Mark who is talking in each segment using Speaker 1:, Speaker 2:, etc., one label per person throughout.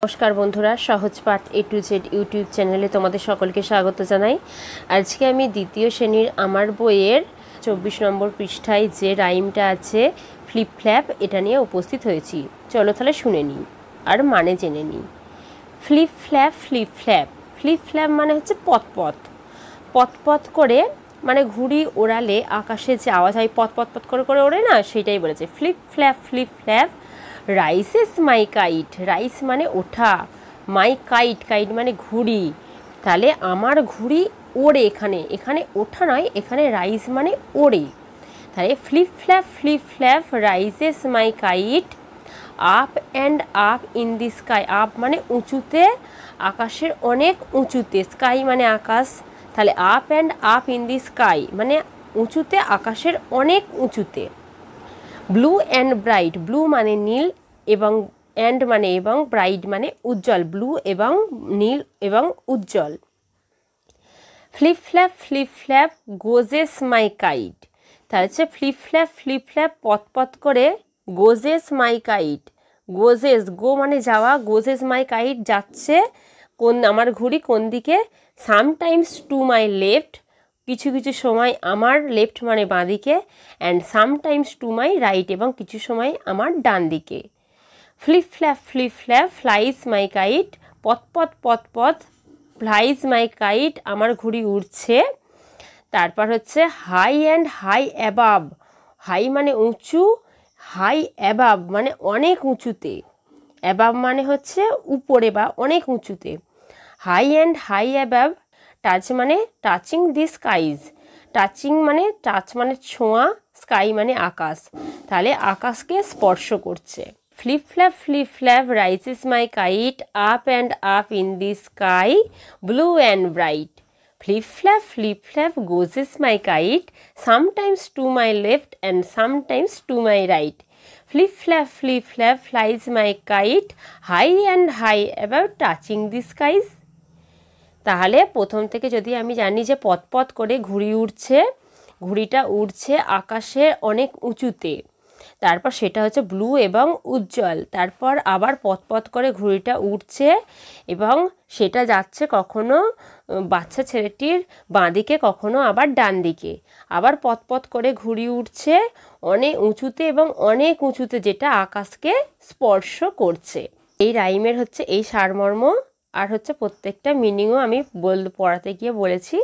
Speaker 1: নমস্কার বন্ধুরা, সহজ পাঠ A to Z ইউটিউব চ্যানেলে তোমাদের সকলকে স্বাগত জানাই। আজকে আমি দ্বিতীয় শ্রেণীর আমার বইয়ের 24 নম্বর পৃষ্ঠায় যে রাইমটা আছে ফ্লিপ ফ্ল্যাপ, এটা নিয়ে উপস্থিত হয়েছি। চলো তাহলে শুনে নিই আর মানে জেনে নিই। Flip flap flip flap, flip flap মানে হচ্ছে পথ পথ করে, মানে ঘুড়ি ওড়ালে আকাশে যে আওয়াজ হয় পথ করে ওড়ে না, সেটাই বলেছে। Flip flap rises my kite, rice মানে ওঠা, মাই কাইট, কাইট মানে ঘুড়ি। তাহলে আমার ঘুড়ি ওড়ে, এখানে ওঠা নয়, এখানে রাইস মানে ওড়ে। তাহলে flip flap rises my kite up and up in the sky. Up মানে উঁচুতে, আকাশের অনেক উঁচুতে, স্কাই মানে আকাশ। তাহলে up and up in the sky মানে উঁচুতে, আকাশের অনেক উঁচুতে। ব্লু অ্যান্ড ব্রাইট, ব্লু মানে নীল এবং অ্যান্ড মানে এবং, ব্রাইট মানে উজ্জ্বল, ব্লু এবং নীল এবং উজ্জ্বল। Flip flap goes my kite, তার হচ্ছে ফ্লিপ ফ্ল্যাপ পথ করে, গোজেস মাই কাইট, গোজেস গো মানে যাওয়া, গোজেস মাই কাইট যাচ্ছে কোন, আমার ঘুড়ি কোন দিকে, সামটাইমস টু মাই লেফট, কিছু কিছু সময় আমার, লেফট মানে বাঁ দিকে, and sometimes to my right এবং কিছু সময় আমার ডান দিকে। Flip flap flies my kite, পথ ফ্লাইজ মাই কাইট আমার ঘুড়ি উড়ছে। তারপর হচ্ছে high and high above, high মানে উঁচু, হাই অ্যাবাব মানে অনেক উঁচুতে, অ্যাবাব মানে হচ্ছে উপরে বা অনেক উঁচুতে। High and high above, touch মানে টাচিং দি স্কাইজ, টাচিং মানে টাচ মানে ছোঁয়া, স্কাই মানে আকাশ, তাহলে আকাশকে স্পর্শ করছে। Flip flap rises my kite up and up in the sky blue and bright. Flip flap goes my kite sometimes to my left and sometimes to my right. Flip flap flies my kite high and high about touching the skies. তাহলে প্রথম থেকে যদি আমি জানি যে পথ করে ঘুড়ি উড়ছে, ঘুড়িটা উড়ছে আকাশে অনেক উঁচুতে, তারপর সেটা হচ্ছে ব্লু এবং উজ্জ্বল। তারপর আবার পথ করে ঘুড়িটা উড়ছে এবং সেটা যাচ্ছে কখনো বাচ্চা ছেলেটির বাঁ দিকে, কখনো আবার ডান দিকে। আবার পথ করে ঘুড়ি উঠছে অনেক উঁচুতে এবং অনেক উঁচুতে, যেটা আকাশকে স্পর্শ করছে। এই রাইমের হচ্ছে এই সারমর্ম, আর হচ্ছে প্রত্যেকটা মিনিংও আমি পড়াতে গিয়ে বলেছি।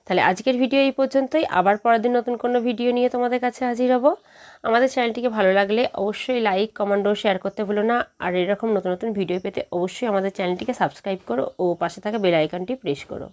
Speaker 1: তাহলে আজকের ভিডিও এই পর্যন্তই, আবার পরের দিন নতুন কোনো ভিডিও নিয়ে তোমাদের কাছে হাজির হব। আমাদের চ্যানেলটিকে ভালো লাগলে অবশ্যই লাইক, কমেন্ট ও শেয়ার করতে ভুলো না। আর এরকম নতুন ভিডিও পেতে অবশ্যই আমাদের চ্যানেলটিকে সাবস্ক্রাইব করো ও পাশে থাকা বেল আইকনটি প্রেস করো।